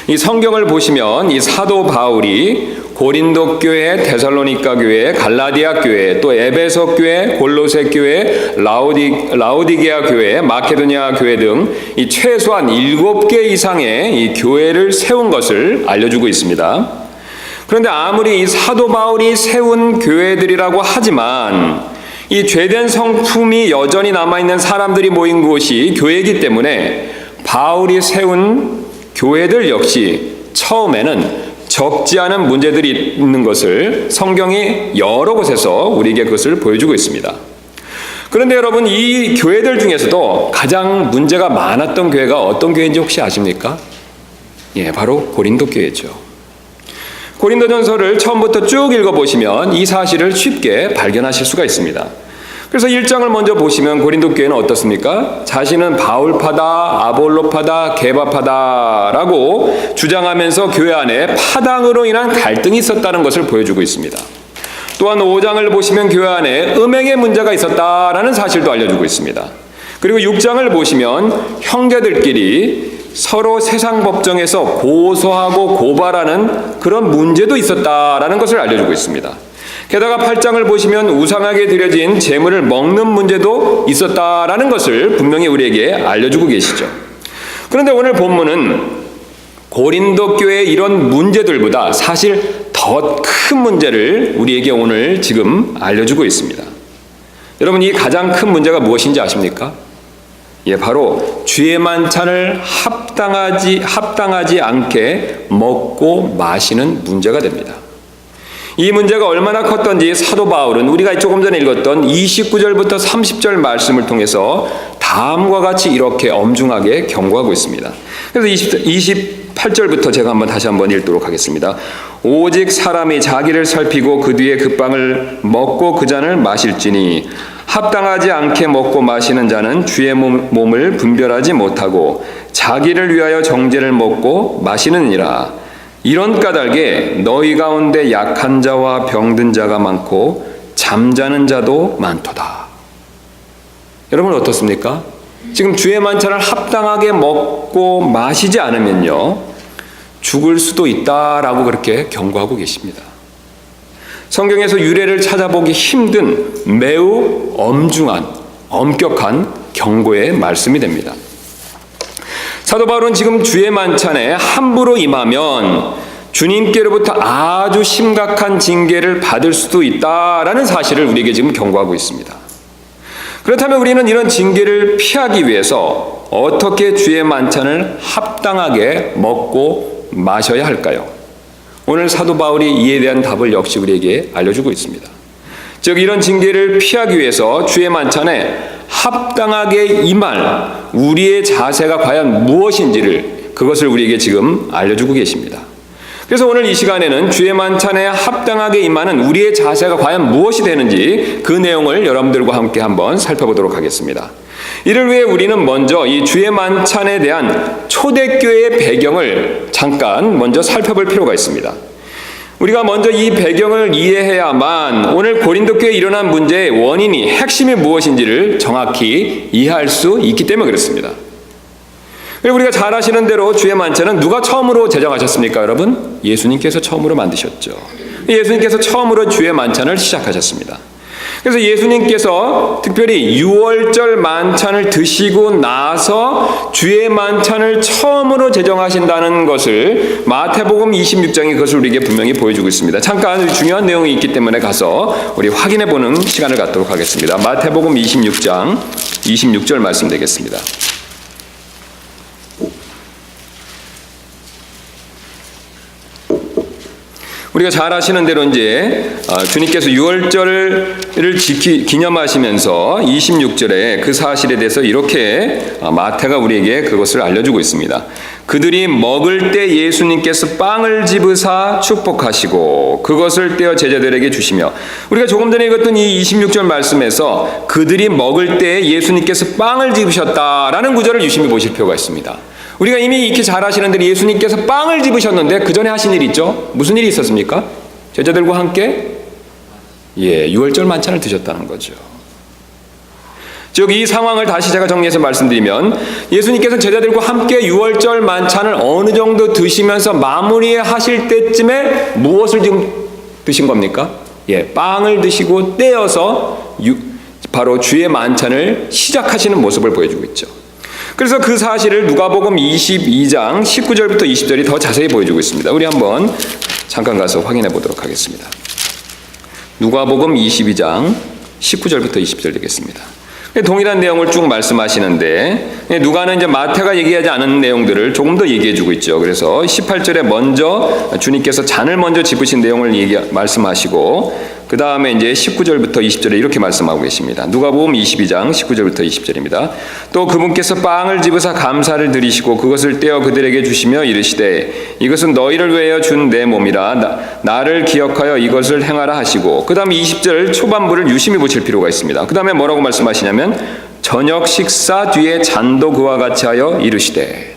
이 성경을 보시면 이 사도 바울이 고린도 교회, 데살로니가 교회, 갈라디아 교회, 또 에베소 교회, 골로새 교회, 라오디게아 교회, 마케도니아 교회 등 이 최소한 7개 이상의 이 교회를 세운 것을 알려주고 있습니다. 그런데 아무리 이 사도 바울이 세운 교회들이라고 하지만 이 죄된 성품이 여전히 남아있는 사람들이 모인 곳이 교회이기 때문에 바울이 세운 교회들 역시 처음에는 적지 않은 문제들이 있는 것을 성경이 여러 곳에서 우리에게 그것을 보여주고 있습니다. 그런데 여러분, 이 교회들 중에서도 가장 문제가 많았던 교회가 어떤 교회인지 혹시 아십니까? 바로 고린도 교회죠. 고린도전서를 처음부터 쭉 읽어보시면 이 사실을 쉽게 발견하실 수가 있습니다. 그래서 1장을 먼저 보시면 고린도 교회는 어떻습니까? 자신은 바울파다, 아볼로파다, 게바파다라고 주장하면서 교회 안에 파당으로 인한 갈등이 있었다는 것을 보여주고 있습니다. 또한 5장을 보시면 교회 안에 음행의 문제가 있었다라는 사실도 알려주고 있습니다. 그리고 6장을 보시면 형제들끼리 서로 세상 법정에서 고소하고 고발하는 그런 문제도 있었다라는 것을 알려주고 있습니다. 게다가 8장을 보시면 우상하게 드려진 재물을 먹는 문제도 있었다라는 것을 분명히 우리에게 알려주고 계시죠. 그런데 오늘 본문은 고린도 교회의 이런 문제들보다 사실 더 큰 문제를 우리에게 오늘 지금 알려주고 있습니다. 여러분, 이 가장 큰 문제가 무엇인지 아십니까? 바로 주의 만찬을 합당하지 않게 먹고 마시는 문제가 됩니다. 이 문제가 얼마나 컸던지 사도 바울은 우리가 조금 전에 읽었던 29절부터 30절 말씀을 통해서 다음과 같이 이렇게 엄중하게 경고하고 있습니다. 그래서 28절부터 제가 다시 한번 읽도록 하겠습니다. 오직 사람이 자기를 살피고 그 뒤에 그 빵을 먹고 그 잔을 마실지니 합당하지 않게 먹고 마시는 자는 주의 몸을 분별하지 못하고 자기를 위하여 정죄를 먹고 마시느니라. 이런 까닭에 너희 가운데 약한 자와 병든 자가 많고 잠자는 자도 많도다. 여러분 어떻습니까? 지금 주의 만찬을 합당하게 먹고 마시지 않으면요 죽을 수도 있다라고 그렇게 경고하고 계십니다. 성경에서 유래를 찾아보기 힘든 매우 엄격한 경고의 말씀이 됩니다. 사도 바울은 지금 주의 만찬에 함부로 임하면 주님께로부터 아주 심각한 징계를 받을 수도 있다라는 사실을 우리에게 지금 경고하고 있습니다. 그렇다면 우리는 이런 징계를 피하기 위해서 어떻게 주의 만찬을 합당하게 먹고 마셔야 할까요? 오늘 사도 바울이 이에 대한 답을 역시 우리에게 알려주고 있습니다. 즉 이런 징계를 피하기 위해서 주의 만찬에 합당하게 임할 우리의 자세가 과연 무엇인지를 그것을 우리에게 지금 알려주고 계십니다. 그래서 오늘 이 시간에는 주의 만찬에 합당하게 임하는 우리의 자세가 과연 무엇이 되는지 그 내용을 여러분들과 함께 한번 살펴보도록 하겠습니다. 이를 위해 우리는 먼저 이 주의 만찬에 대한 초대교회의 배경을 잠깐 먼저 살펴볼 필요가 있습니다. 우리가 먼저 이 배경을 이해해야만 오늘 고린도 교회에 일어난 문제의 원인이 핵심이 무엇인지를 정확히 이해할 수 있기 때문에 그렇습니다. 그리고 우리가 잘 아시는 대로 주의 만찬은 누가 처음으로 제정하셨습니까, 여러분? 예수님께서 처음으로 만드셨죠. 예수님께서 처음으로 주의 만찬을 시작하셨습니다. 그래서 예수님께서 특별히 유월절 만찬을 드시고 나서 주의 만찬을 처음으로 제정하신다는 것을 마태복음 26장이 그것을 우리에게 분명히 보여주고 있습니다. 잠깐 중요한 내용이 있기 때문에 가서 우리 확인해보는 시간을 갖도록 하겠습니다. 마태복음 26장 26절 말씀 되겠습니다. 우리가 잘 아시는 대로 이제 주님께서 유월절을 기념하시면서 26절에 그 사실에 대해서 이렇게 마태가 우리에게 그것을 알려주고 있습니다. 그들이 먹을 때 예수님께서 빵을 집으사 축복하시고 그것을 떼어 제자들에게 주시며, 우리가 조금 전에 읽었던 이 26절 말씀에서 그들이 먹을 때 예수님께서 빵을 집으셨다라는 구절을 유심히 보실 필요가 있습니다. 우리가 이미 익히 잘 아시는 대로 예수님께서 빵을 집으셨는데 그 전에 하신 일이 있죠. 무슨 일이 있었습니까? 제자들과 함께 유월절 만찬을 드셨다는 거죠. 즉 이 상황을 다시 제가 정리해서 말씀드리면 예수님께서는 제자들과 함께 유월절 만찬을 어느 정도 드시면서 마무리하실 때쯤에 무엇을 지금 드신 겁니까? 빵을 드시고 떼어서 바로 주의 만찬을 시작하시는 모습을 보여주고 있죠. 그래서 그 사실을 누가복음 22장 19절부터 20절이 더 자세히 보여주고 있습니다. 우리 한번 잠깐 가서 확인해 보도록 하겠습니다. 누가복음 22장 19절부터 20절 되겠습니다. 동일한 내용을 쭉 말씀하시는데 누가는 이제 마태가 얘기하지 않은 내용들을 조금 더 얘기해 주고 있죠. 그래서 18절에 먼저 주님께서 잔을 먼저 집으신 내용을 말씀하시고 그 다음에 이제 19절부터 20절에 이렇게 말씀하고 계십니다. 누가복음 22장 19절부터 20절입니다. 또 그분께서 빵을 집으사 감사를 드리시고 그것을 떼어 그들에게 주시며 이르시되 이것은 너희를 위하여 준 내 몸이라 나를 기억하여 이것을 행하라 하시고 그 다음에 20절 초반부를 유심히 보실 필요가 있습니다. 그 다음에 뭐라고 말씀하시냐면 저녁 식사 뒤에 잔도 그와 같이 하여 이르시되,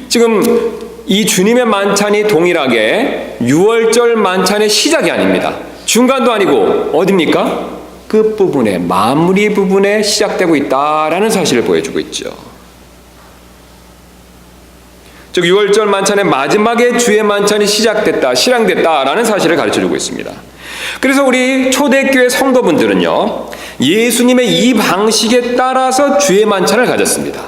지금 이 주님의 만찬이 동일하게 유월절 만찬의 시작이 아닙니다. 중간도 아니고 어디입니까? 끝부분에, 마무리 부분에 시작되고 있다라는 사실을 보여주고 있죠. 즉 유월절 만찬의 마지막에 주의 만찬이 시작됐다, 실행됐다라는 사실을 가르쳐주고 있습니다. 그래서 우리 초대교회 성도분들은요, 예수님의 이 방식에 따라서 주의 만찬을 가졌습니다.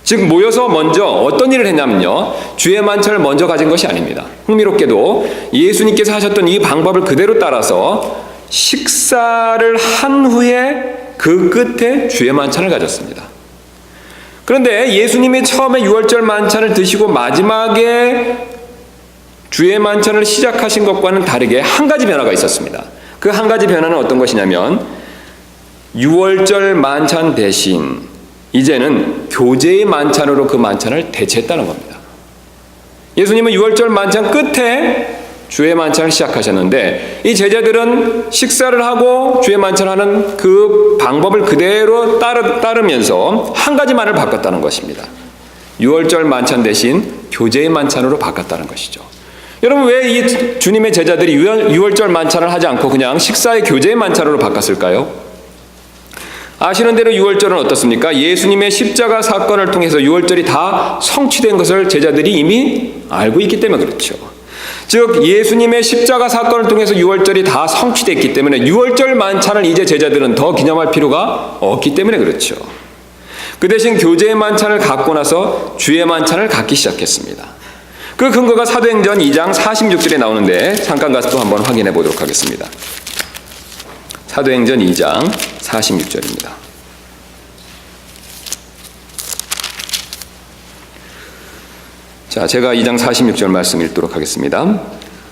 즉 모여서 먼저 어떤 일을 했냐면요, 주의 만찬을 먼저 가진 것이 아닙니다. 흥미롭게도 예수님께서 하셨던 이 방법을 그대로 따라서 식사를 한 후에 그 끝에 주의 만찬을 가졌습니다. 그런데 예수님이 처음에 유월절 만찬을 드시고 마지막에 주의 만찬을 시작하신 것과는 다르게 한 가지 변화가 있었습니다. 그 한 가지 변화는 어떤 것이냐면 유월절 만찬 대신 이제는 교제의 만찬으로 그 만찬을 대체했다는 겁니다. 예수님은 유월절 만찬 끝에 주의 만찬을 시작하셨는데 이 제자들은 식사를 하고 주의 만찬하는 그 방법을 그대로 따르면서 한 가지만을 바꿨다는 것입니다. 유월절 만찬 대신 교제의 만찬으로 바꿨다는 것이죠. 여러분, 왜 이 주님의 제자들이 유월절 만찬을 하지 않고 그냥 식사의 교제의 만찬으로 바꿨을까요? 아시는 대로 유월절은 어떻습니까? 예수님의 십자가 사건을 통해서 유월절이 다 성취된 것을 제자들이 이미 알고 있기 때문에 그렇죠. 즉 예수님의 십자가 사건을 통해서 유월절이 다 성취됐기 때문에 유월절 만찬을 이제 제자들은 더 기념할 필요가 없기 때문에 그렇죠. 그 대신 교제의 만찬을 갖고 나서 주의 만찬을 갖기 시작했습니다. 그 근거가 사도행전 2장 46절에 나오는데 잠깐 가서 또 한번 확인해 보도록 하겠습니다. 사도행전 2장 46절입니다. 자, 제가 2장 46절 말씀 읽도록 하겠습니다.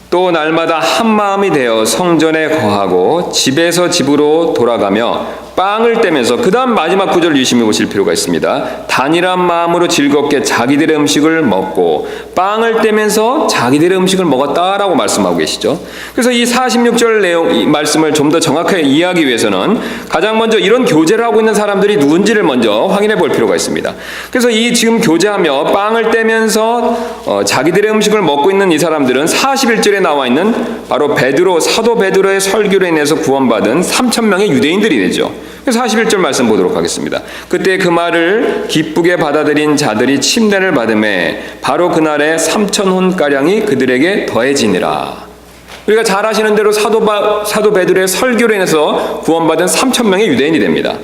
또 날마다 한 마음이 되어 성전에 거하고 집에서 집으로 돌아가며 빵을 떼면서, 그 다음 마지막 구절을 유심히 보실 필요가 있습니다. 단일한 마음으로 즐겁게 자기들의 음식을 먹고 빵을 떼면서 자기들의 음식을 먹었다라고 말씀하고 계시죠. 그래서 이 46절 내용, 이 말씀을 좀 더 정확하게 이해하기 위해서는 가장 먼저 이런 교제를 하고 있는 사람들이 누군지를 먼저 확인해 볼 필요가 있습니다. 그래서 이 지금 교제하며 빵을 떼면서 자기들의 음식을 먹고 있는 이 사람들은 41절에 나와 있는 바로 베드로, 사도 베드로의 설교로 인해서 구원받은 3,000명의 유대인들이 되죠. 41절 말씀 보도록 하겠습니다. 그때 그 말을 기쁘게 받아들인 자들이 침례를 받음에 바로 그날에 3,000혼가량이 그들에게 더해지니라. 우리가 잘 아시는 대로 사도 베드로의 설교로 인해서 구원받은 3,000명의 유대인이 됩니다.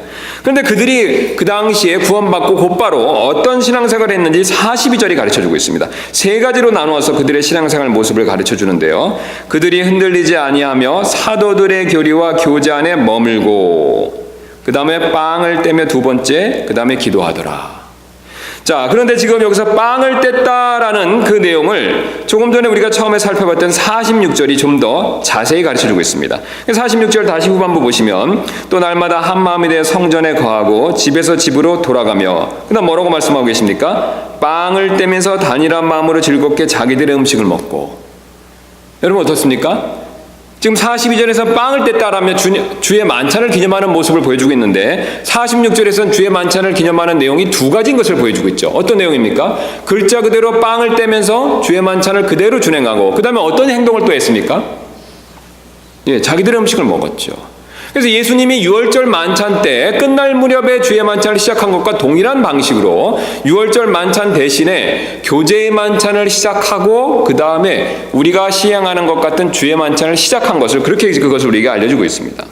그런데 그들이 그 당시에 구원받고 곧바로 어떤 신앙생활을 했는지 42절이 가르쳐주고 있습니다. 세 가지로 나누어서 그들의 신앙생활 모습을 가르쳐주는데요. 그들이 흔들리지 아니하며 사도들의 교리와 교제 안에 머물고, 그 다음에 빵을 떼며 두 번째, 그 다음에 기도하더라. 자, 그런데 지금 여기서 빵을 뗐다라는 그 내용을 조금 전에 우리가 처음에 살펴봤던 46절이 좀 더 자세히 가르쳐주고 있습니다. 46절 다시 후반부 보시면 또 날마다 한 마음이 되어 성전에 거하고 집에서 집으로 돌아가며, 그 다음 뭐라고 말씀하고 계십니까? 빵을 떼면서 단일한 마음으로 즐겁게 자기들의 음식을 먹고. 여러분 어떻습니까? 지금 42절에서 빵을 뗐다라며 주의 만찬을 기념하는 모습을 보여주고 있는데 46절에서는 주의 만찬을 기념하는 내용이 두 가지인 것을 보여주고 있죠. 어떤 내용입니까? 글자 그대로 빵을 떼면서 주의 만찬을 그대로 준행하고, 그 다음에 어떤 행동을 또 했습니까? 자기들의 음식을 먹었죠. 그래서 예수님이 유월절 만찬 때 끝날 무렵에 주의 만찬을 시작한 것과 동일한 방식으로 유월절 만찬 대신에 교제의 만찬을 시작하고 그 다음에 우리가 시행하는 것 같은 주의 만찬을 시작한 것을 그렇게 그것을 우리에게 알려주고 있습니다.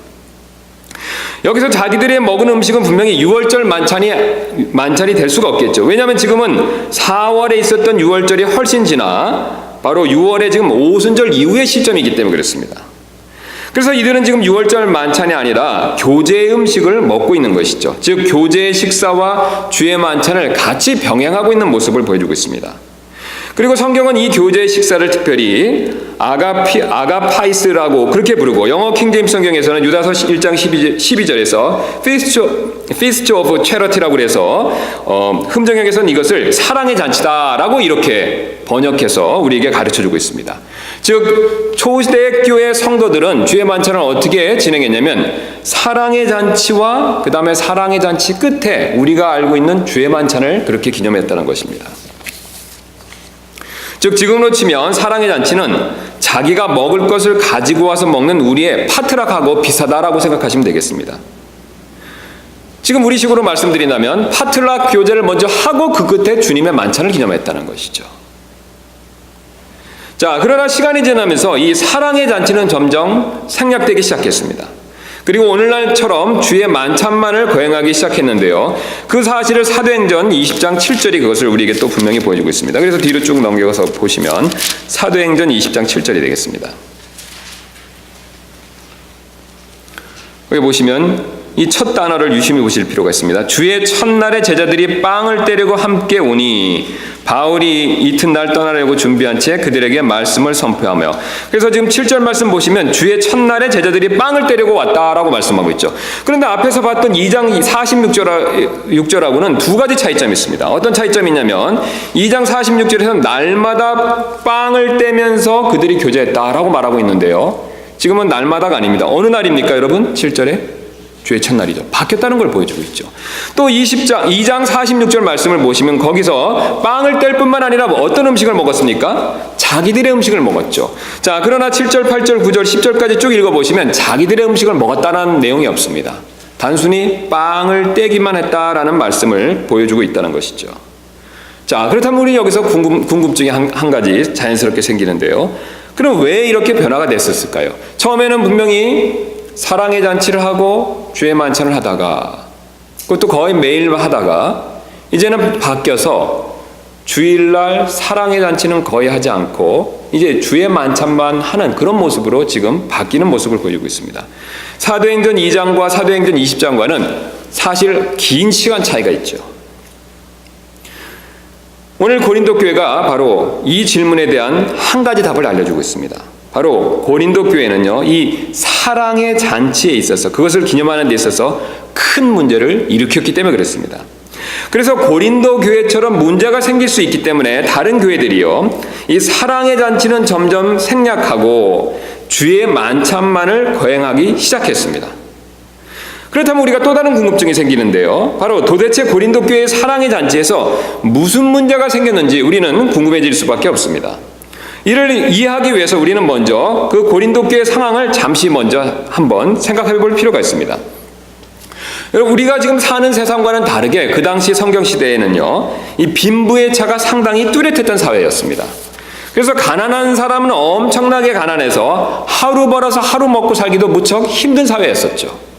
여기서 자기들이 먹은 음식은 분명히 유월절 만찬이 될 수가 없겠죠. 왜냐하면 지금은 4월에 있었던 유월절이 훨씬 지나 바로 6월에 지금 오순절 이후의 시점이기 때문에 그렇습니다. 그래서 이들은 지금 유월절 만찬이 아니라 교제의 음식을 먹고 있는 것이죠. 즉 교제의 식사와 주의 만찬을 같이 병행하고 있는 모습을 보여주고 있습니다. 그리고 성경은 이 교제의 식사를 특별히 아가파이스라고 그렇게 부르고, 영어 킹제임스 성경에서는 유다서 1장 12절에서 Feast of Charity라고 해서 흠정역에서는 이것을 사랑의 잔치다라고 이렇게 번역해서 우리에게 가르쳐주고 있습니다. 즉 초대교회 성도들은 주의 만찬을 어떻게 진행했냐면 사랑의 잔치와 그 다음에 사랑의 잔치 끝에 우리가 알고 있는 주의 만찬을 그렇게 기념했다는 것입니다. 즉 지금으로 치면 사랑의 잔치는 자기가 먹을 것을 가지고 와서 먹는 우리의 파트락하고 비슷하다라고 생각하시면 되겠습니다. 지금 우리식으로 말씀드린다면 파트락 교제를 먼저 하고 그 끝에 주님의 만찬을 기념했다는 것이죠. 자, 그러나 시간이 지나면서 이 사랑의 잔치는 점점 생략되기 시작했습니다. 그리고 오늘날처럼 주의 만찬만을 거행하기 시작했는데요. 그 사실을 사도행전 20장 7절이 그것을 우리에게 또 분명히 보여주고 있습니다. 그래서 뒤로 쭉 넘겨서 보시면 사도행전 20장 7절이 되겠습니다. 여기 보시면 이 첫 단어를 유심히 보실 필요가 있습니다. 주의 첫날에 제자들이 빵을 떼려고 함께 오니 바울이 이튿날 떠나려고 준비한 채 그들에게 말씀을 선포하며, 그래서 지금 7절 말씀 보시면 주의 첫날에 제자들이 빵을 떼려고 왔다라고 말씀하고 있죠. 그런데 앞에서 봤던 2장 46절하고는 두 가지 차이점이 있습니다. 어떤 차이점이 있냐면 2장 46절에서는 날마다 빵을 떼면서 그들이 교제했다라고 말하고 있는데요. 지금은 날마다가 아닙니다. 어느 날입니까 여러분? 7절에 주의 첫날이죠. 바뀌었다는 걸 보여주고 있죠. 또 2장 46절 말씀을 보시면 거기서 빵을 뗄 뿐만 아니라 어떤 음식을 먹었습니까? 자기들의 음식을 먹었죠. 자, 그러나 7절, 8절, 9절, 10절까지 쭉 읽어보시면 자기들의 음식을 먹었다는 내용이 없습니다. 단순히 빵을 떼기만 했다라는 말씀을 보여주고 있다는 것이죠. 자, 그렇다면 우리 여기서 궁금증이 한 가지 자연스럽게 생기는데요. 그럼 왜 이렇게 변화가 됐었을까요? 처음에는 분명히 사랑의 잔치를 하고 주의 만찬을 하다가, 그것도 거의 매일 하다가 이제는 바뀌어서 주일날 사랑의 잔치는 거의 하지 않고 이제 주의 만찬만 하는 그런 모습으로 지금 바뀌는 모습을 보이고 있습니다. 사도행전 2장과 사도행전 20장과는 사실 긴 시간 차이가 있죠. 오늘 고린도 교회가 바로 이 질문에 대한 한 가지 답을 알려주고 있습니다. 바로 고린도 교회는요, 이 사랑의 잔치에 있어서 그것을 기념하는 데 있어서 큰 문제를 일으켰기 때문에 그렇습니다. 그래서 고린도 교회처럼 문제가 생길 수 있기 때문에 다른 교회들이요, 이 사랑의 잔치는 점점 생략하고 주의 만찬만을 거행하기 시작했습니다. 그렇다면 우리가 또 다른 궁금증이 생기는데요. 바로 도대체 고린도 교회의 사랑의 잔치에서 무슨 문제가 생겼는지 우리는 궁금해질 수밖에 없습니다. 이를 이해하기 위해서 우리는 먼저 그 고린도 교회의 상황을 잠시 먼저 한번 생각해 볼 필요가 있습니다. 여러분, 우리가 지금 사는 세상과는 다르게 그 당시 성경 시대에는요, 이 빈부의 차가 상당히 뚜렷했던 사회였습니다. 그래서 가난한 사람은 엄청나게 가난해서 하루 벌어서 하루 먹고 살기도 무척 힘든 사회였었죠.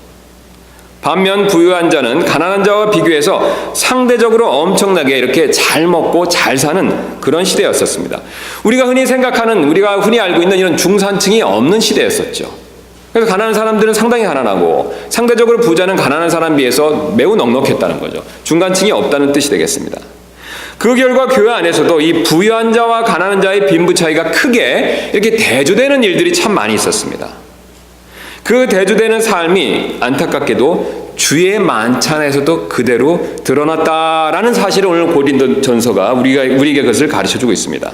반면 부유한 자는 가난한 자와 비교해서 상대적으로 엄청나게 이렇게 잘 먹고 잘 사는 그런 시대였었습니다. 우리가 흔히 알고 있는 이런 중산층이 없는 시대였었죠. 그래서 가난한 사람들은 상당히 가난하고 상대적으로 부자는 가난한 사람에 비해서 매우 넉넉했다는 거죠. 중간층이 없다는 뜻이 되겠습니다. 그 결과 교회 안에서도 이 부유한 자와 가난한 자의 빈부 차이가 크게 이렇게 대조되는 일들이 참 많이 있었습니다. 그 대조되는 삶이 안타깝게도 주의 만찬에서도 그대로 드러났다라는 사실을 오늘 고린도전서가 우리에게 그것을 가르쳐주고 있습니다.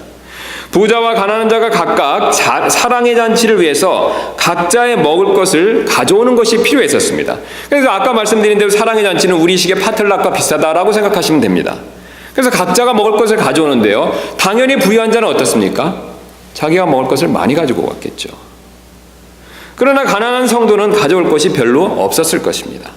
부자와 가난한 자가 각각 사랑의 잔치를 위해서 각자의 먹을 것을 가져오는 것이 필요했었습니다. 그래서 아까 말씀드린 대로 사랑의 잔치는 우리식의 파틀락과 비슷하다라고 생각하시면 됩니다. 그래서 각자가 먹을 것을 가져오는데요, 당연히 부유한 자는 어떻습니까? 자기가 먹을 것을 많이 가지고 왔겠죠. 그러나 가난한 성도는 가져올 것이 별로 없었을 것입니다.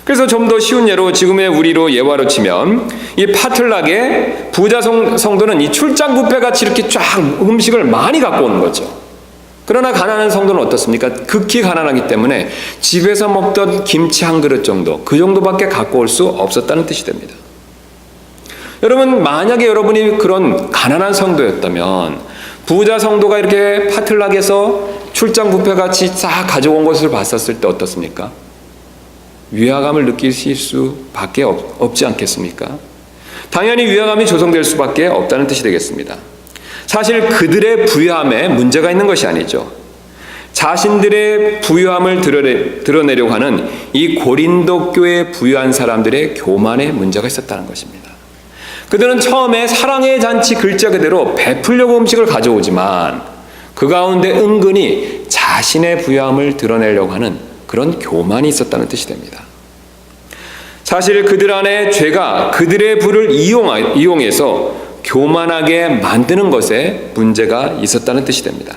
그래서 좀 더 쉬운 예로 지금의 우리로 예화로 치면 이 파틀락의 부자 성도는 이 출장 뷔페 같이 이렇게 쫙 음식을 많이 갖고 오는 거죠. 그러나 가난한 성도는 어떻습니까? 극히 가난하기 때문에 집에서 먹던 김치 한 그릇 정도, 그 정도밖에 갖고 올 수 없었다는 뜻이 됩니다. 여러분, 만약에 여러분이 그런 가난한 성도였다면 부자 성도가 이렇게 파틀락에서 출장 뷔페 같이 싹 가져온 것을 봤었을 때 어떻습니까? 위화감을 느끼실 수밖에 없지 않겠습니까? 당연히 위화감이 조성될 수밖에 없다는 뜻이 되겠습니다. 사실 그들의 부유함에 문제가 있는 것이 아니죠. 자신들의 부유함을 드러내려고 하는 이 고린도 교회 부유한 사람들의 교만에 문제가 있었다는 것입니다. 그들은 처음에 사랑의 잔치 글자 그대로 베풀려고 음식을 가져오지만 그 가운데 은근히 자신의 부유함을 드러내려고 하는 그런 교만이 있었다는 뜻이 됩니다. 사실 그들 안에 죄가 그들의 부를 이용해서 교만하게 만드는 것에 문제가 있었다는 뜻이 됩니다.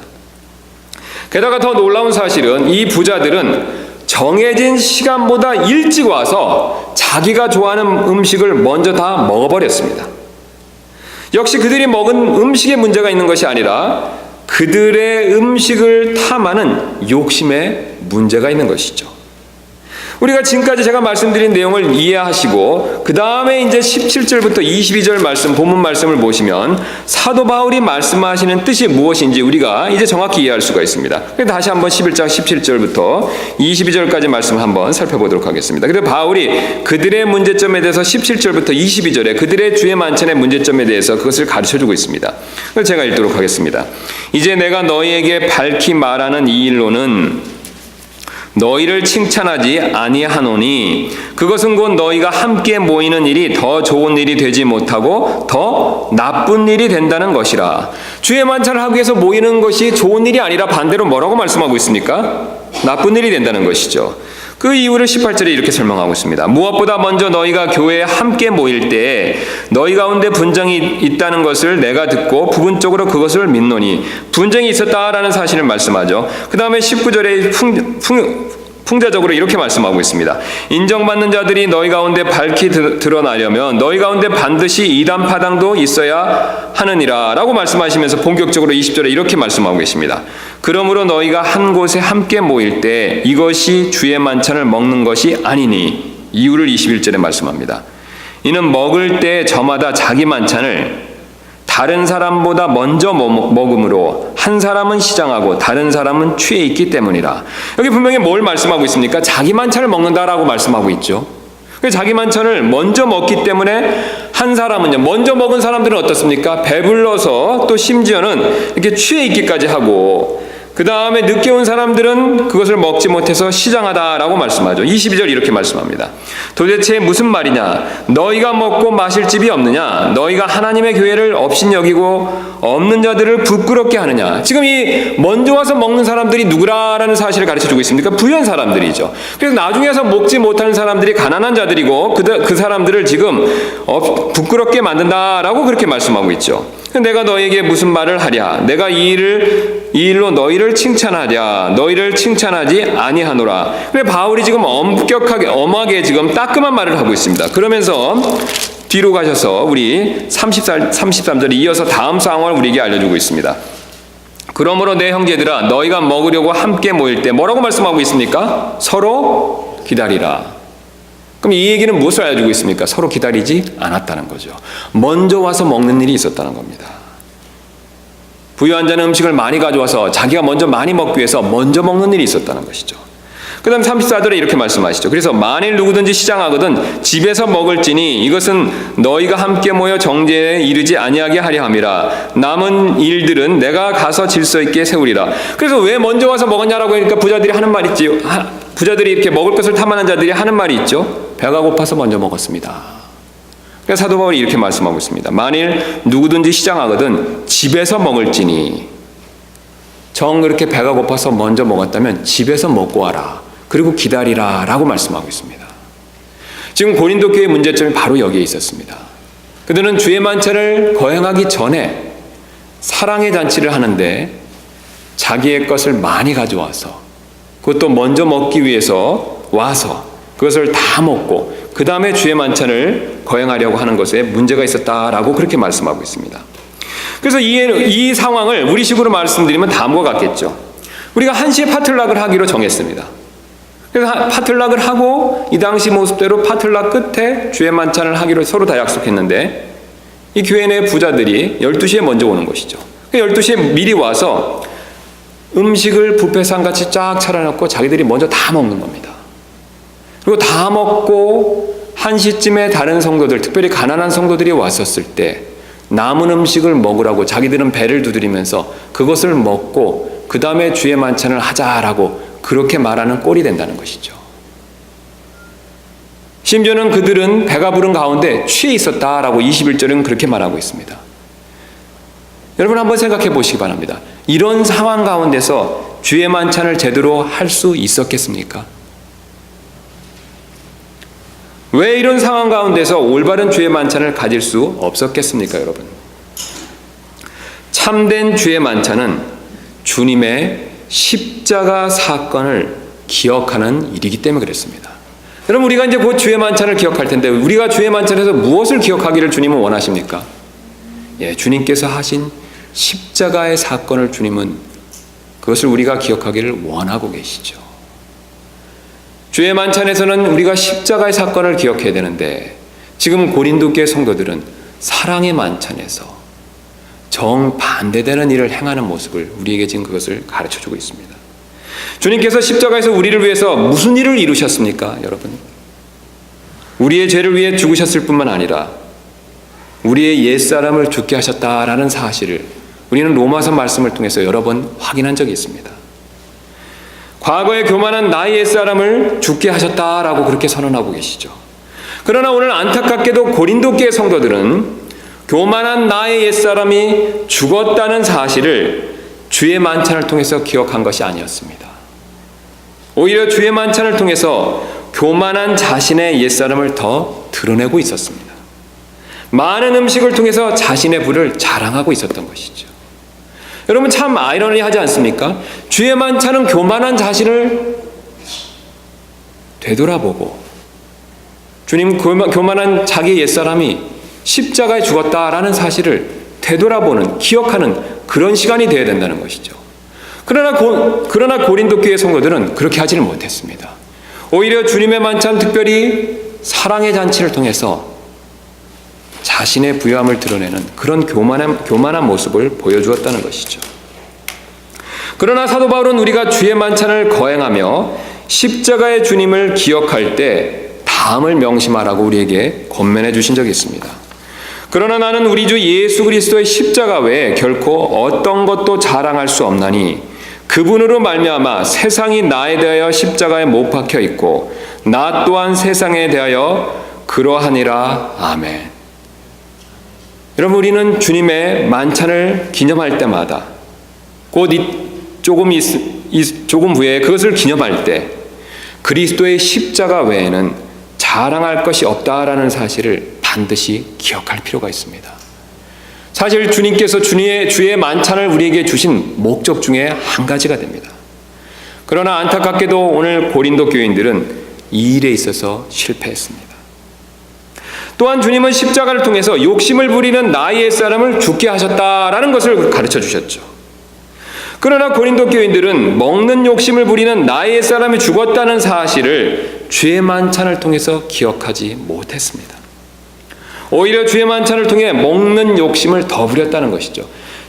게다가 더 놀라운 사실은 이 부자들은 정해진 시간보다 일찍 와서 자기가 좋아하는 음식을 먼저 다 먹어버렸습니다. 역시 그들이 먹은 음식에 문제가 있는 것이 아니라 그들의 음식을 탐하는 욕심에 문제가 있는 것이죠. 우리가 지금까지 제가 말씀드린 내용을 이해하시고 그 다음에 이제 17절부터 22절 말씀, 본문 말씀을 보시면 사도 바울이 말씀하시는 뜻이 무엇인지 우리가 이제 정확히 이해할 수가 있습니다. 다시 한번 11장 17절부터 22절까지 말씀 한번 살펴보도록 하겠습니다. 그래서 바울이 그들의 문제점에 대해서 17절부터 22절에 그들의 주의 만찬의 문제점에 대해서 그것을 가르쳐주고 있습니다. 그래서 제가 읽도록 하겠습니다. 이제 내가 너희에게 밝히 말하는 이 일로는 너희를 칭찬하지 아니하노니 그것은 곧 너희가 함께 모이는 일이 더 좋은 일이 되지 못하고 더 나쁜 일이 된다는 것이라. 주의 만찬을 하기 위해서 모이는 것이 좋은 일이 아니라 반대로 뭐라고 말씀하고 있습니까? 나쁜 일이 된다는 것이죠. 그 이유를 18절에 이렇게 설명하고 있습니다. 무엇보다 먼저 너희가 교회에 함께 모일 때 너희 가운데 분쟁이 있다는 것을 내가 듣고 부분적으로 그것을 믿노니 분쟁이 있었다라는 사실을 말씀하죠. 그 다음에 19절에 풍자적으로 이렇게 말씀하고 있습니다. 인정받는 자들이 너희 가운데 밝히 드러나려면 너희 가운데 반드시 이단 파당도 있어야 하느니라 라고 말씀하시면서 본격적으로 20절에 이렇게 말씀하고 계십니다. 그러므로 너희가 한 곳에 함께 모일 때 이것이 주의 만찬을 먹는 것이 아니니 이유를 21절에 말씀합니다. 이는 먹을 때 저마다 자기 만찬을 다른 사람보다 먼저 먹음으로 한 사람은 시장하고 다른 사람은 취해 있기 때문이라. 여기 분명히 뭘 말씀하고 있습니까? 자기 만찬을 먹는다라고 말씀하고 있죠. 자기 만찬을 먼저 먹기 때문에 한 사람은요, 먼저 먹은 사람들은 어떻습니까? 배불러서 또 심지어는 이렇게 취해 있기까지 하고 그 다음에 늦게 온 사람들은 그것을 먹지 못해서 시장하다라고 말씀하죠. 22절 이렇게 말씀합니다. 도대체 무슨 말이냐? 너희가 먹고 마실 집이 없느냐? 너희가 하나님의 교회를 업신여기고 없는 자들을 부끄럽게 하느냐? 지금 이 먼저 와서 먹는 사람들이 누구라라는 사실을 가르쳐주고 있습니까? 부유한 사람들이죠. 그래서 나중에 와서 먹지 못하는 사람들이 가난한 자들이고 그 사람들을 지금 부끄럽게 만든다라고 그렇게 말씀하고 있죠. 내가 너희에게 무슨 말을 하랴? 내가 이 일로 너희를 칭찬하랴? 너희를 칭찬하지 아니하노라. 그래 바울이 지금 엄하게 지금 따끔한 말을 하고 있습니다. 그러면서 뒤로 가셔서 우리 33절에 이어서 다음 상황을 우리에게 알려주고 있습니다. 그러므로 내 형제들아 너희가 먹으려고 함께 모일 때 뭐라고 말씀하고 있습니까? 서로 기다리라. 그럼 이 얘기는 무엇을 알려주고 있습니까? 서로 기다리지 않았다는 거죠. 먼저 와서 먹는 일이 있었다는 겁니다. 부유한 자는 음식을 많이 가져와서 자기가 먼저 많이 먹기 위해서 먼저 먹는 일이 있었다는 것이죠. 그 다음 34절에 이렇게 말씀하시죠. 그래서 만일 누구든지 시장하거든 집에서 먹을지니 이것은 너희가 함께 모여 정죄에 이르지 아니하게 하려 함이라. 남은 일들은 내가 가서 질서 있게 세우리라. 그래서 왜 먼저 와서 먹었냐라고 하니까 부자들이 하는 말 있지요. 부자들이 이렇게 먹을 것을 탐하는 자들이 하는 말이 있죠. 배가 고파서 먼저 먹었습니다. 그래서 사도 바울이 이렇게 말씀하고 있습니다. 만일 누구든지 시장하거든 집에서 먹을지니 정 그렇게 배가 고파서 먼저 먹었다면 집에서 먹고 와라. 그리고 기다리라 라고 말씀하고 있습니다. 지금 고린도 교회의 문제점이 바로 여기에 있었습니다. 그들은 주의 만찬을 거행하기 전에 사랑의 잔치를 하는데 자기의 것을 많이 가져와서 그것도 먼저 먹기 위해서 와서 그것을 다 먹고 그 다음에 주의 만찬을 거행하려고 하는 것에 문제가 있었다라고 그렇게 말씀하고 있습니다. 그래서 이 상황을 우리식으로 말씀드리면 다음과 같겠죠. 우리가 1시에 파틀락을 하기로 정했습니다. 그래서 파틀락을 하고 이 당시 모습대로 파틀락 끝에 주의 만찬을 하기로 서로 다 약속했는데 이 교회 내 부자들이 12시에 먼저 오는 것이죠. 12시에 미리 와서 음식을 뷔페상같이 쫙 차려놓고 자기들이 먼저 다 먹는 겁니다. 그리고 다 먹고 1시쯤에 다른 성도들, 특별히 가난한 성도들이 왔었을 때 남은 음식을 먹으라고 자기들은 배를 두드리면서 그것을 먹고 그 다음에 주의 만찬을 하자라고 그렇게 말하는 꼴이 된다는 것이죠. 심지어는 그들은 배가 부른 가운데 취해 있었다라고 21절은 그렇게 말하고 있습니다. 여러분 한번 생각해 보시기 바랍니다. 이런 상황 가운데서 주의 만찬을 제대로 할 수 있었겠습니까? 왜 이런 상황 가운데서 올바른 주의 만찬을 가질 수 없었겠습니까, 여러분? 참된 주의 만찬은 주님의 십자가 사건을 기억하는 일이기 때문에 그랬습니다. 여러분 우리가 이제 곧 주의 만찬을 기억할 텐데 우리가 주의 만찬에서 무엇을 기억하기를 주님은 원하십니까? 주님께서 하신 십자가의 사건을 주님은 그것을 우리가 기억하기를 원하고 계시죠. 주의 만찬에서는 우리가 십자가의 사건을 기억해야 되는데 지금 고린도교회 성도들은 사랑의 만찬에서 정반대되는 일을 행하는 모습을 우리에게 지금 그것을 가르쳐주고 있습니다. 주님께서 십자가에서 우리를 위해서 무슨 일을 이루셨습니까, 여러분? 우리의 죄를 위해 죽으셨을 뿐만 아니라 우리의 옛사람을 죽게 하셨다라는 사실을 우리는 로마서 말씀을 통해서 여러 번 확인한 적이 있습니다. 과거에 교만한 나의 옛사람을 죽게 하셨다라고 그렇게 선언하고 계시죠. 그러나 오늘 안타깝게도 고린도교회 성도들은 교만한 나의 옛사람이 죽었다는 사실을 주의 만찬을 통해서 기억한 것이 아니었습니다. 오히려 주의 만찬을 통해서 교만한 자신의 옛사람을 더 드러내고 있었습니다. 많은 음식을 통해서 자신의 부를 자랑하고 있었던 것이죠. 여러분 참 아이러니하지 않습니까? 주의 만찬은 교만한 자신을 되돌아보고 주님 교만한 자기 옛사람이 십자가에 죽었다라는 사실을 되돌아보는, 기억하는 그런 시간이 되어야 된다는 것이죠. 그러나 고린도 교회 성도들은 그렇게 하지는 못했습니다. 오히려 주님의 만찬, 특별히 사랑의 잔치를 통해서 자신의 부요함을 드러내는 그런 교만한 모습을 보여주었다는 것이죠. 그러나 사도 바울은 우리가 주의 만찬을 거행하며 십자가의 주님을 기억할 때 다음을 명심하라고 우리에게 권면해 주신 적이 있습니다. 그러나 나는 우리 주 예수 그리스도의 십자가 외에 결코 어떤 것도 자랑할 수 없나니 그분으로 말미암아 세상이 나에 대하여 십자가에 못 박혀 있고 나 또한 세상에 대하여 그러하니라. 아멘. 여러분 우리는 주님의 만찬을 기념할 때마다 곧 조금 후에 그것을 기념할 때 그리스도의 십자가 외에는 자랑할 것이 없다라는 사실을 반드시 기억할 필요가 있습니다. 사실 주님께서 주의 만찬을 우리에게 주신 목적 중에 한 가지가 됩니다. 그러나 안타깝게도 오늘 고린도 교인들은 이 일에 있어서 실패했습니다. 또한 주님은 십자가를 통해서 욕심을 부리는 나의 옛사람을 죽게 하셨다라는 것을 가르쳐 주셨죠. 그러나 고린도 교인들은 먹는 욕심을 부리는 나의 옛사람이 죽었다는 사실을 주의 만찬을 통해서 기억하지 못했습니다. 오히려 주의 만찬을 통해 먹는 욕심을 더 부렸다는 것이죠.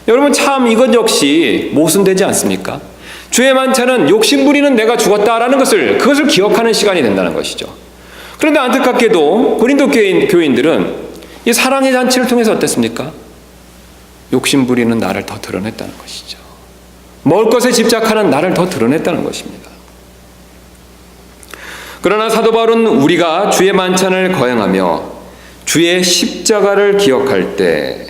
여러분 참 이것 역시 모순되지 않습니까? 주의 만찬은 욕심 부리는 내가 죽었다라는 그것을 기억하는 시간이 된다는 것이죠. 그런데 안타깝게도 고린도 교인들은 이 사랑의 잔치를 통해서 어땠습니까? 욕심 부리는 나를 더 드러냈다는 것이죠. 먹을 것에 집착하는 나를 더 드러냈다는 것입니다. 그러나 사도 바울은 우리가 주의 만찬을 거행하며 주의 십자가를 기억할 때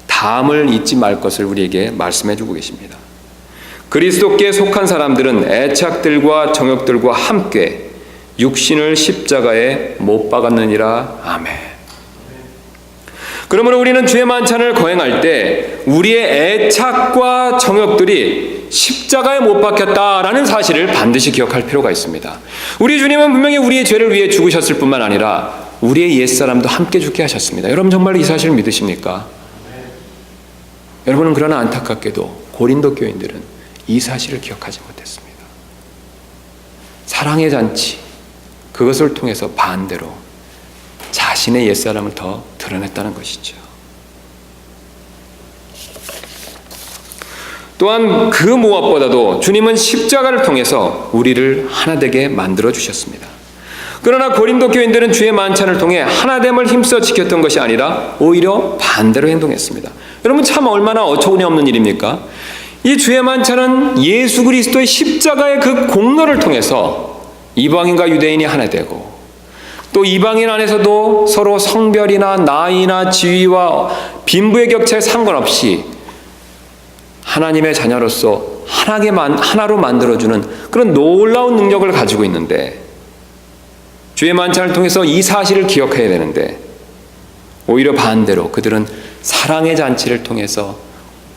다음을 잊지 말 것을 우리에게 말씀해 주고 계십니다. 그리스도께 속한 사람들은 애착들과 정욕들과 함께 육신을 십자가에 못 박았느니라. 아멘. 그러므로 우리는 주의 만찬을 거행할 때 우리의 애착과 정욕들이 십자가에 못 박혔다라는 사실을 반드시 기억할 필요가 있습니다. 우리 주님은 분명히 우리의 죄를 위해 죽으셨을 뿐만 아니라 우리의 옛사람도 함께 죽게 하셨습니다. 여러분 정말 이 사실을 믿으십니까? 여러분은 그러나 안타깝게도 고린도 교인들은 이 사실을 기억하지 못했습니다. 사랑의 잔치, 그것을 통해서 반대로 자신의 옛사람을 더 드러냈다는 것이죠. 또한 그 무엇보다도 주님은 십자가를 통해서 우리를 하나 되게 만들어 주셨습니다. 그러나 고린도 교인들은 주의 만찬을 통해 하나됨을 힘써 지켰던 것이 아니라 오히려 반대로 행동했습니다. 여러분 참 얼마나 어처구니 없는 일입니까? 이 주의 만찬은 예수 그리스도의 십자가의 그 공로를 통해서 이방인과 유대인이 하나 되고, 또 이방인 안에서도 서로 성별이나 나이나 지위와 빈부의 격차에 상관없이 하나님의 자녀로서 하나로 만들어주는 그런 놀라운 능력을 가지고 있는데, 주의 만찬을 통해서 이 사실을 기억해야 되는데 오히려 반대로 그들은 사랑의 잔치를 통해서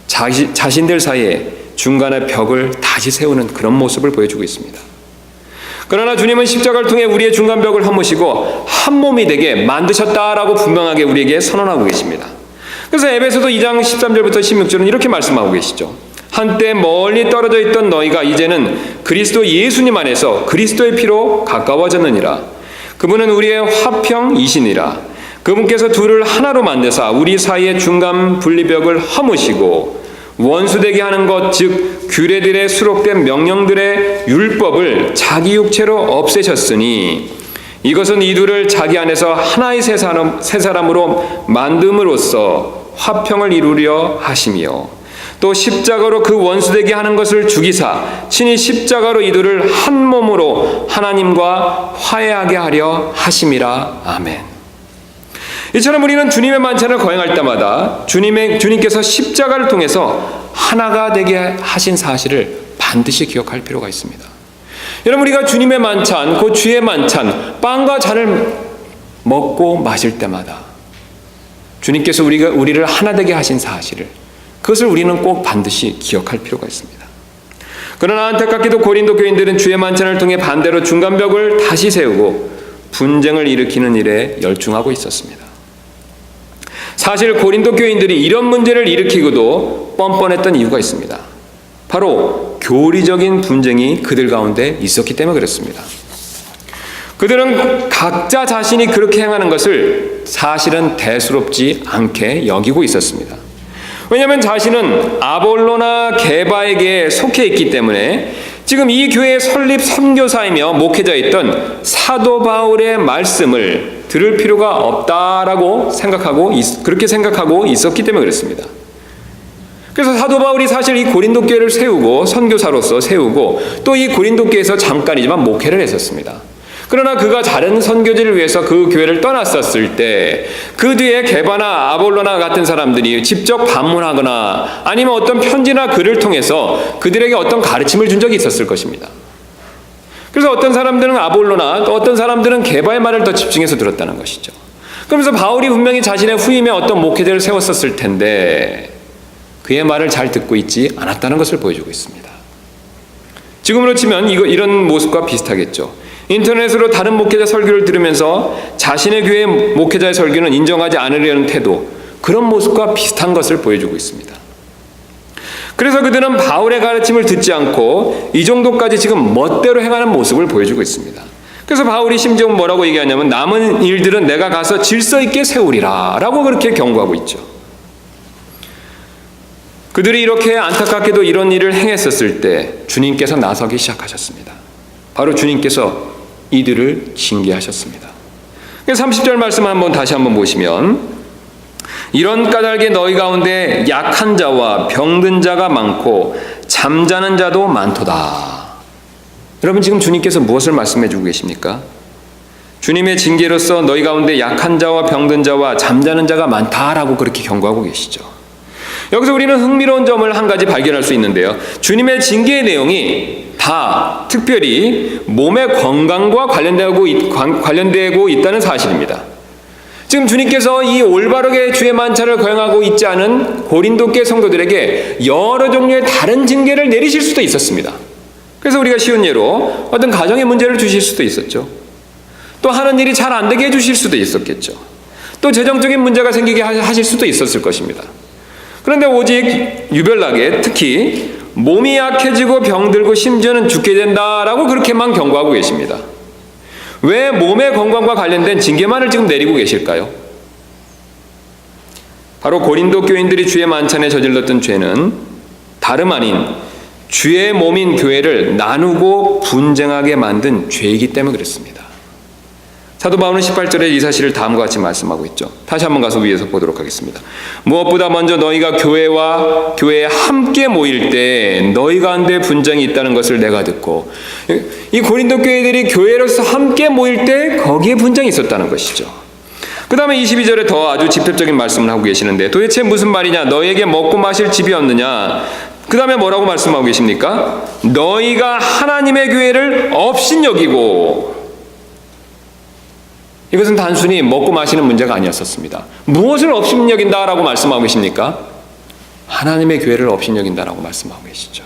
자신들 사이에 중간에 벽을 다시 세우는 그런 모습을 보여주고 있습니다. 그러나 주님은 십자가를 통해 우리의 중간 벽을 허무시고 한 몸이 되게 만드셨다라고 분명하게 우리에게 선언하고 계십니다. 그래서 에베소서 2장 13절부터 16절은 이렇게 말씀하고 계시죠. 한때 멀리 떨어져 있던 너희가 이제는 그리스도 예수님 안에서 그리스도의 피로 가까워졌느니라. 그분은 우리의 화평이시니라. 그분께서 둘을 하나로 만드사 우리 사이의 중간 분리벽을 허무시고 원수되게 하는 것, 즉 규례들에 수록된 명령들의 율법을 자기 육체로 없애셨으니 이것은 이들을 자기 안에서 하나의 새 사람으로 만듦으로써 화평을 이루려 하시며, 또 십자가로 그 원수되게 하는 것을 죽이사 친히 십자가로 이들을 한 몸으로 하나님과 화해하게 하려 하심이라. 아멘. 이처럼 우리는 주님의 만찬을 거행할 때마다 주님께서 십자가를 통해서 하나가 되게 하신 사실을 반드시 기억할 필요가 있습니다. 여러분, 우리가 주님의 만찬, 그 주의 만찬, 빵과 잔을 먹고 마실 때마다 주님께서 우리를 하나 되게 하신 사실을, 그것을 우리는 꼭 반드시 기억할 필요가 있습니다. 그러나 안타깝게도 고린도 교인들은 주의 만찬을 통해 반대로 중간벽을 다시 세우고 분쟁을 일으키는 일에 열중하고 있었습니다. 사실 고린도 교인들이 이런 문제를 일으키고도 뻔뻔했던 이유가 있습니다. 바로 교리적인 분쟁이 그들 가운데 있었기 때문에 그렇습니다. 그들은 각자 자신이 그렇게 행하는 것을 사실은 대수롭지 않게 여기고 있었습니다. 왜냐하면 자신은 아볼로나 게바에게 속해 있기 때문에 지금 이 교회의 설립 선교사이며 목회자였던 사도 바울의 말씀을 들을 필요가 없다라고 그렇게 생각하고 있었기 때문에 그렇습니다. 그래서 사도 바울이 사실 이 고린도 교회를 세우고 선교사로서 세우고 또 이 고린도 교회에서 잠깐이지만 목회를 했었습니다. 그러나 그가 다른 선교지를 위해서 그 교회를 떠났었을 때 그 뒤에 게바나 아볼로나 같은 사람들이 직접 방문하거나 아니면 어떤 편지나 글을 통해서 그들에게 어떤 가르침을 준 적이 있었을 것입니다. 그래서 어떤 사람들은 아볼로나 또 어떤 사람들은 게바의 말을 더 집중해서 들었다는 것이죠. 그러면서 바울이 분명히 자신의 후임에 어떤 목회자를 세웠었을 텐데 그의 말을 잘 듣고 있지 않았다는 것을 보여주고 있습니다. 지금으로 치면 이런 모습과 비슷하겠죠. 인터넷으로 다른 목회자 설교를 들으면서 자신의 교회 목회자의 설교는 인정하지 않으려는 태도, 그런 모습과 비슷한 것을 보여주고 있습니다. 그래서 그들은 바울의 가르침을 듣지 않고 이 정도까지 지금 멋대로 행하는 모습을 보여주고 있습니다. 그래서 바울이 심지어 뭐라고 얘기하냐면 남은 일들은 내가 가서 질서 있게 세우리라 라고 그렇게 경고하고 있죠. 그들이 이렇게 안타깝게도 이런 일을 행했었을 때 주님께서 나서기 시작하셨습니다. 바로 주님께서 이들을 징계하셨습니다. 30절 말씀 다시 한번 보시면, 이런 까닭에 너희 가운데 약한 자와 병든 자가 많고 잠자는 자도 많도다. 여러분, 지금 주님께서 무엇을 말씀해 주고 계십니까? 주님의 징계로서 너희 가운데 약한 자와 병든 자와 잠자는 자가 많다라고 그렇게 경고하고 계시죠. 여기서 우리는 흥미로운 점을 한 가지 발견할 수 있는데요. 주님의 징계의 내용이 다 특별히 몸의 건강과 관련되고 있다는 사실입니다. 지금 주님께서 이 올바르게 주의 만찬을 거행하고 있지 않은 고린도 교회 성도들에게 여러 종류의 다른 징계를 내리실 수도 있었습니다. 그래서 우리가 쉬운 예로 어떤 가정의 문제를 주실 수도 있었죠. 또 하는 일이 잘 안 되게 해주실 수도 있었겠죠. 또 재정적인 문제가 생기게 하실 수도 있었을 것입니다. 그런데 오직 유별나게 특히 몸이 약해지고 병들고 심지어는 죽게 된다라고 그렇게만 경고하고 계십니다. 왜 몸의 건강과 관련된 징계만을 지금 내리고 계실까요? 바로 고린도 교인들이 주의 만찬에 저질렀던 죄는 다름 아닌 주의 몸인 교회를 나누고 분쟁하게 만든 죄이기 때문에 그렇습니다. 사도 바울은 18절에 이 사실을 다음과 같이 말씀하고 있죠. 다시 한번 가서 위에서 보도록 하겠습니다. 무엇보다 먼저 너희가 교회에 함께 모일 때 너희 가운데 분쟁이 있다는 것을 내가 듣고, 이 고린도 교회들이 교회로서 함께 모일 때 거기에 분쟁이 있었다는 것이죠. 그 다음에 22절에 더 아주 직접적인 말씀을 하고 계시는데, 도대체 무슨 말이냐? 너희에게 먹고 마실 집이 없느냐? 그 다음에 뭐라고 말씀하고 계십니까? 너희가 하나님의 교회를 업신여기고. 이것은 단순히 먹고 마시는 문제가 아니었었습니다. 무엇을 업신여긴다라고 말씀하고 계십니까? 하나님의 교회를 업신여긴다라고 말씀하고 계시죠.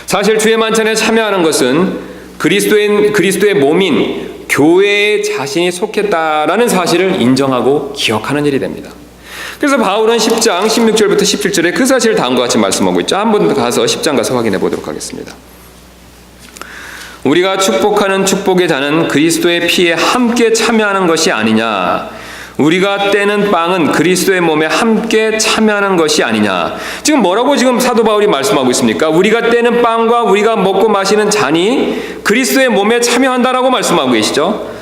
사실 주의 만찬에 참여하는 것은 그리스도의 몸인 교회에 자신이 속했다라는 사실을 인정하고 기억하는 일이 됩니다. 그래서 바울은 10장 16절부터 17절에 그 사실을 다음과 같이 말씀하고 있죠. 한번 가서 10장 가서 확인해 보도록 하겠습니다. 우리가 축복하는 축복의 잔은 그리스도의 피에 함께 참여하는 것이 아니냐. 우리가 떼는 빵은 그리스도의 몸에 함께 참여하는 것이 아니냐. 지금 뭐라고 지금 사도 바울이 말씀하고 있습니까? 우리가 떼는 빵과 우리가 먹고 마시는 잔이 그리스도의 몸에 참여한다라고 말씀하고 계시죠.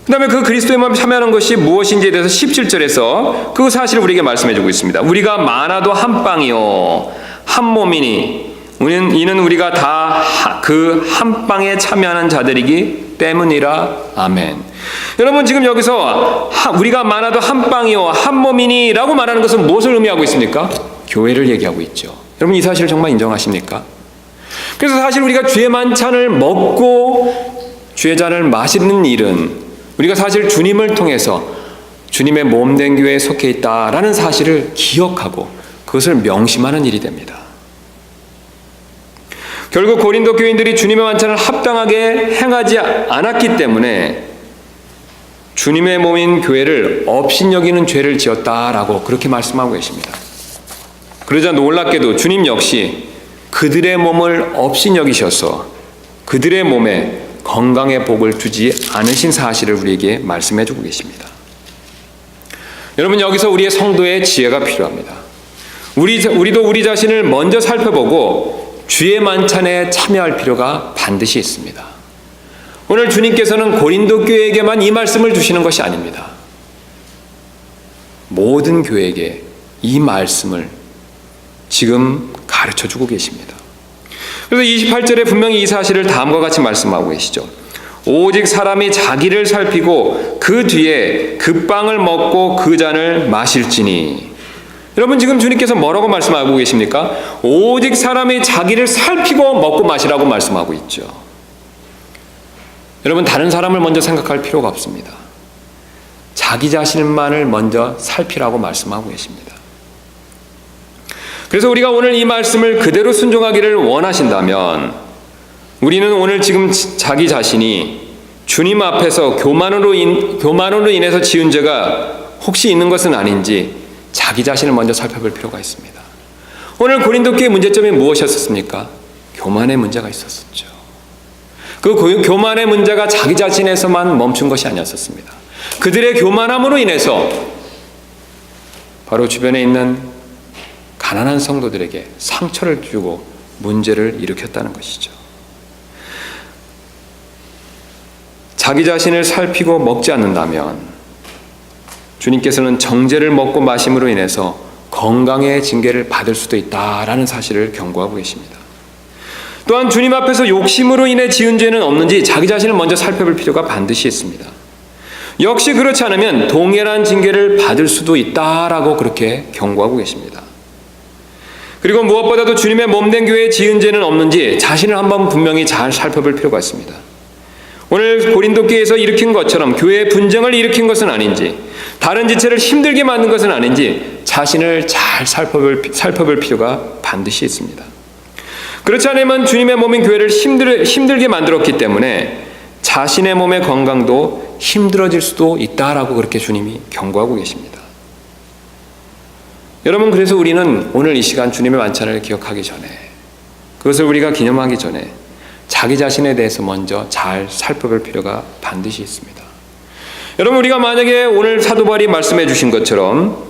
그 다음에 그 그리스도의 몸에 참여하는 것이 무엇인지에 대해서 17절에서 그 사실을 우리에게 말씀해주고 있습니다. 우리가 많아도 한 빵이요 한 몸이니 이는 우리가 다 그 한 빵에 참여하는 자들이기 때문이라. 아멘. 여러분, 지금 여기서 우리가 많아도 한 빵이요 한 몸이니 라고 말하는 것은 무엇을 의미하고 있습니까? 교회를 얘기하고 있죠. 여러분, 이 사실을 정말 인정하십니까? 그래서 사실 우리가 주의 만찬을 먹고 주의 잔을 마시는 일은 우리가 사실 주님을 통해서 주님의 몸된 교회에 속해 있다라는 사실을 기억하고 그것을 명심하는 일이 됩니다. 결국 고린도 교인들이 주님의 만찬을 합당하게 행하지 않았기 때문에 주님의 몸인 교회를 업신여기는 죄를 지었다라고 그렇게 말씀하고 계십니다. 그러자 놀랍게도 주님 역시 그들의 몸을 업신여기셔서 그들의 몸에 건강의 복을 주지 않으신 사실을 우리에게 말씀해주고 계십니다. 여러분, 여기서 우리의 성도의 지혜가 필요합니다. 우리도 우리 자신을 먼저 살펴보고 주의 만찬에 참여할 필요가 반드시 있습니다. 오늘 주님께서는 고린도 교회에게만 이 말씀을 주시는 것이 아닙니다. 모든 교회에게 이 말씀을 지금 가르쳐주고 계십니다. 그래서 28절에 분명히 이 사실을 다음과 같이 말씀하고 계시죠. 오직 사람이 자기를 살피고 그 뒤에 그 빵을 먹고 그 잔을 마실지니. 여러분, 지금 주님께서 뭐라고 말씀하고 계십니까? 오직 사람이 자기를 살피고 먹고 마시라고 말씀하고 있죠. 여러분, 다른 사람을 먼저 생각할 필요가 없습니다. 자기 자신만을 먼저 살피라고 말씀하고 계십니다. 그래서 우리가 오늘 이 말씀을 그대로 순종하기를 원하신다면 우리는 오늘 지금 자기 자신이 주님 앞에서 교만으로 인해서 지은 죄가 혹시 있는 것은 아닌지 자기 자신을 먼저 살펴볼 필요가 있습니다. 오늘 고린도 교회 문제점이 무엇이었습니까? 교만의 문제가 있었죠. 그 교만의 문제가 자기 자신에서만 멈춘 것이 아니었습니다. 그들의 교만함으로 인해서 바로 주변에 있는 가난한 성도들에게 상처를 주고 문제를 일으켰다는 것이죠. 자기 자신을 살피고 먹지 않는다면 주님께서는 정죄를 먹고 마심으로 인해서 건강의 징계를 받을 수도 있다라는 사실을 경고하고 계십니다. 또한 주님 앞에서 욕심으로 인해 지은 죄는 없는지 자기 자신을 먼저 살펴볼 필요가 반드시 있습니다. 역시 그렇지 않으면 동일한 징계를 받을 수도 있다라고 그렇게 경고하고 계십니다. 그리고 무엇보다도 주님의 몸된 교회에 지은 죄는 없는지 자신을 한번 분명히 잘 살펴볼 필요가 있습니다. 오늘 고린도 교회에서 일으킨 것처럼 교회의 분쟁을 일으킨 것은 아닌지, 다른 지체를 힘들게 만든 것은 아닌지 자신을 잘 살펴볼 필요가 반드시 있습니다. 그렇지 않으면 주님의 몸인 교회를 힘들게 만들었기 때문에 자신의 몸의 건강도 힘들어질 수도 있다라고 그렇게 주님이 경고하고 계십니다. 여러분, 그래서 우리는 오늘 이 시간 주님의 만찬을 기억하기 전에, 그것을 우리가 기념하기 전에 자기 자신에 대해서 먼저 잘 살펴볼 필요가 반드시 있습니다. 여러분, 우리가 만약에 오늘 사도 바울이 말씀해 주신 것처럼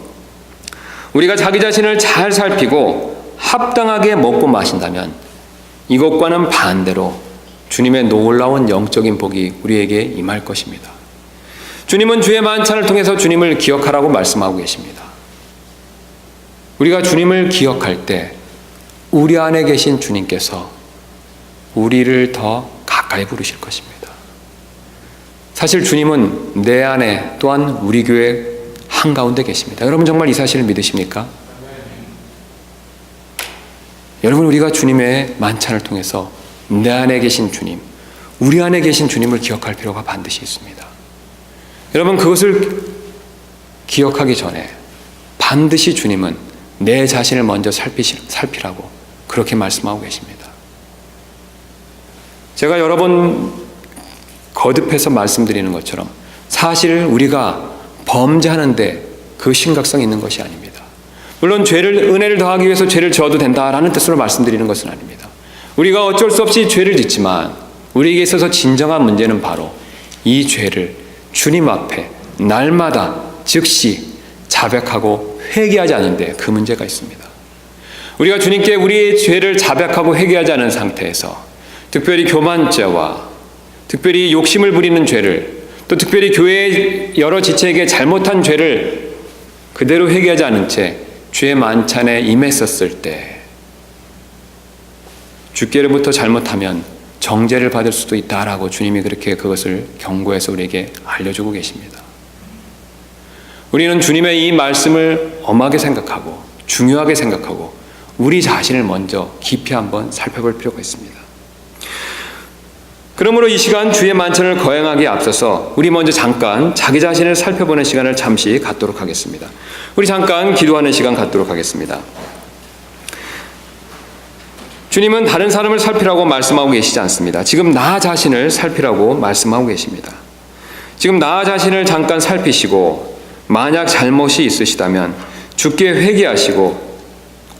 우리가 자기 자신을 잘 살피고 합당하게 먹고 마신다면 이것과는 반대로 주님의 놀라운 영적인 복이 우리에게 임할 것입니다. 주님은 주의 만찬을 통해서 주님을 기억하라고 말씀하고 계십니다. 우리가 주님을 기억할 때 우리 안에 계신 주님께서 우리를 더 가까이 부르실 것입니다. 사실 주님은 내 안에 또한 우리 교회 한가운데 계십니다. 여러분 정말 이 사실을 믿으십니까? 여러분, 우리가 주님의 만찬을 통해서 내 안에 계신 주님, 우리 안에 계신 주님을 기억할 필요가 반드시 있습니다. 여러분, 그것을 기억하기 전에 반드시 주님은 내 자신을 먼저 살피라고 그렇게 말씀하고 계십니다. 제가 여러 번 거듭해서 말씀드리는 것처럼 사실 우리가 범죄하는데 그 심각성이 있는 것이 아닙니다. 물론 은혜를 더하기 위해서 죄를 지어도 된다라는 뜻으로 말씀드리는 것은 아닙니다. 우리가 어쩔 수 없이 죄를 짓지만 우리에게 있어서 진정한 문제는 바로 이 죄를 주님 앞에 날마다 즉시 자백하고 회개하지 않는데 그 문제가 있습니다. 우리가 주님께 우리의 죄를 자백하고 회개하지 않은 상태에서 특별히 교만죄와 특별히 욕심을 부리는 죄를, 또 특별히 교회의 여러 지체에게 잘못한 죄를 그대로 회개하지 않은 채 주의 만찬에 임했었을 때 주께로부터 잘못하면 정죄를 받을 수도 있다라고 주님이 그렇게 그것을 경고해서 우리에게 알려주고 계십니다. 우리는 주님의 이 말씀을 엄하게 생각하고 중요하게 생각하고 우리 자신을 먼저 깊이 한번 살펴볼 필요가 있습니다. 그러므로 이 시간 주의 만찬을 거행하기에 앞서서 우리 먼저 잠깐 자기 자신을 살펴보는 시간을 잠시 갖도록 하겠습니다. 우리 잠깐 기도하는 시간 갖도록 하겠습니다. 주님은 다른 사람을 살피라고 말씀하고 계시지 않습니다. 지금 나 자신을 살피라고 말씀하고 계십니다. 지금 나 자신을 잠깐 살피시고 만약 잘못이 있으시다면 주께 회개하시고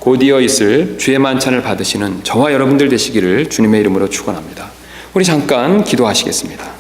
곧이어 있을 주의 만찬을 받으시는 저와 여러분들 되시기를 주님의 이름으로 축원합니다. 우리 잠깐 기도하시겠습니다.